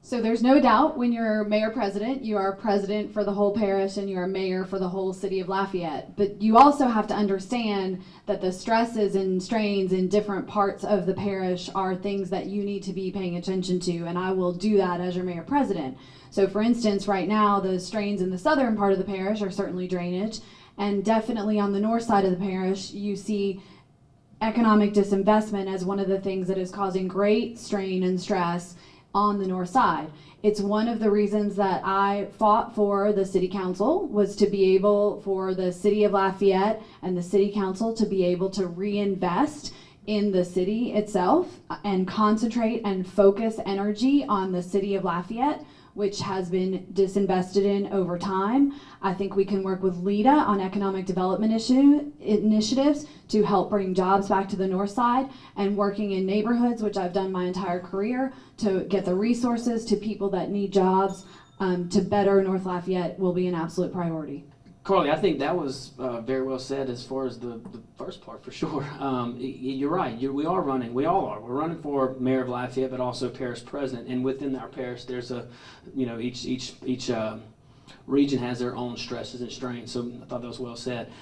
So there's no doubt when you're mayor-president, you are president for the whole parish and you're a mayor for the whole city of Lafayette. But you also have to understand that the stresses and strains in different parts of the parish are things that you need to be paying attention to, and I will do that as your mayor-president. So for instance, right now, the strains in the southern part of the parish are certainly drainage, and definitely on the north side of the parish, you see economic disinvestment as one of the things that is causing great strain and stress on the north side. It's one of the reasons that I fought for the city council, was to be able for the city of Lafayette and the city council to be able to reinvest in the city itself and concentrate and focus energy on the city of Lafayette, which has been disinvested in over time. I think we can work with LEDA on economic development initiatives to help bring jobs back to the north side, and working in neighborhoods, which I've done my entire career, to get the resources to people that need jobs to better North Lafayette will be an absolute priority. Carly, I think that was very well said as far as the first part, for sure. You're right. We all are. We're running for mayor of Lafayette, but also parish president. And within our parish, there's each region has their own stresses and strains. So I thought that was well said.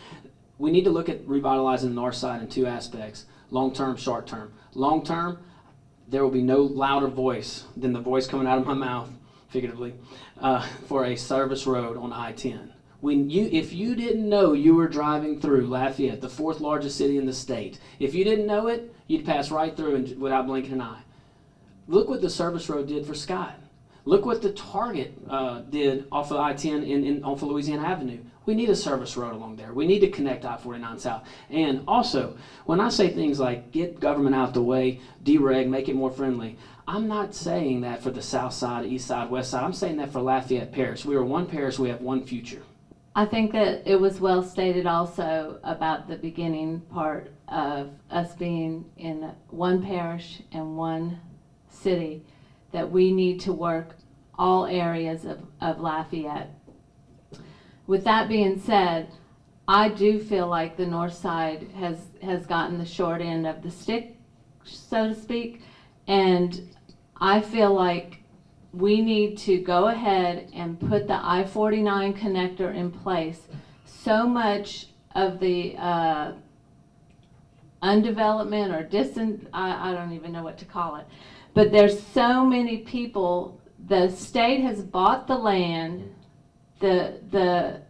We need to look at revitalizing the north side in two aspects: long-term, short-term. Long-term, there will be no louder voice than the voice coming out of my mouth, figuratively, for a service road on I-10. If you didn't know you were driving through Lafayette, the fourth largest city in the state, if you didn't know it, you'd pass right through without blinking an eye. Look what the service road did for Scott. Look what the Target did off of I-10 off of Louisiana Avenue. We need a service road along there. We need to connect I-49 South. And also, when I say things like get government out the way, dereg, make it more friendly, I'm not saying that for the south side, east side, west side. I'm saying that for Lafayette Parish. We are one parish. We have one future. I think that it was well stated also about the beginning part of us being in one parish and one city, that we need to work all areas of Lafayette. With that being said, I do feel like the north side has gotten the short end of the stick, so to speak, and I feel like we need to go ahead and put the I-49 connector in place. So much of the undevelopment or I don't even know what to call it, but there's so many people. The state has bought the land, the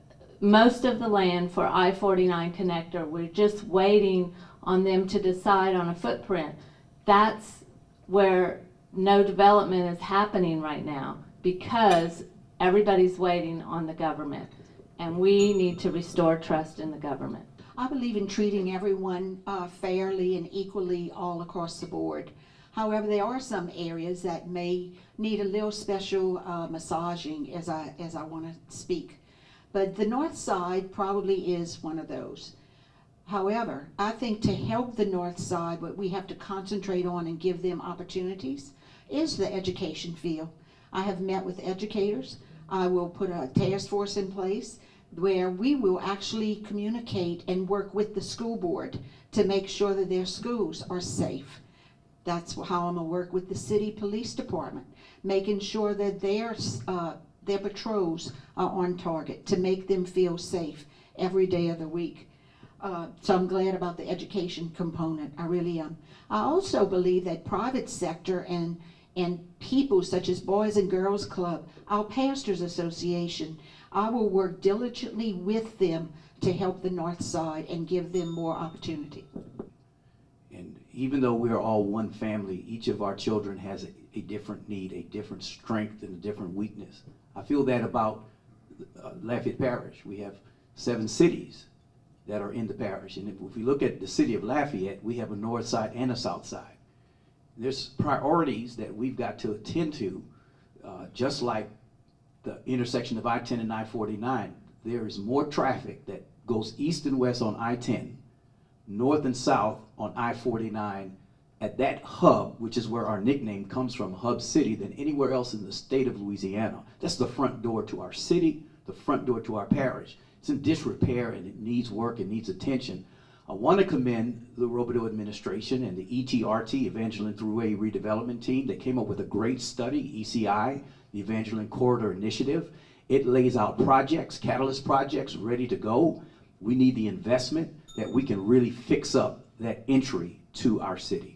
most of the land for I-49 connector. We're just waiting on them to decide on a footprint. That's where no development is happening right now, because everybody's waiting on the government, and we need to restore trust in the government. I believe in treating everyone fairly and equally all across the board. However, there are some areas that may need a little special massaging, as I want to speak. But the north side probably is one of those. However, I think to help the north side, what we have to concentrate on and give them opportunities is the education field. I have met with educators. I will put a task force in place where we will actually communicate and work with the school board to make sure that their schools are safe. That's how I'm gonna work with the city police department, making sure that their patrols are on target to make them feel safe every day of the week. So I'm glad about the education component. I really am. I also believe that private sector and people such as Boys and Girls Club, our Pastors Association, I will work diligently with them to help the north side and give them more opportunity. And even though we are all one family, each of our children has a different need, a different strength, and a different weakness. I feel that about Lafayette Parish. We have 7 cities that are in the parish. And if we look at the city of Lafayette, we have a north side and a south side. There's priorities that we've got to attend to, just like the intersection of I-10 and I-49. There is more traffic that goes east and west on I-10, north and south on I-49 at that hub, which is where our nickname comes from, Hub City, than anywhere else in the state of Louisiana. That's the front door to our city, the front door to our parish. It's in disrepair and it needs work, it needs attention. I want to commend the Robideau administration and the ETRT, Evangeline Thruway Redevelopment Team. They came up with a great study, ECI, the Evangeline Corridor Initiative. It lays out projects, catalyst projects, ready to go. We need the investment that we can really fix up that entry to our city.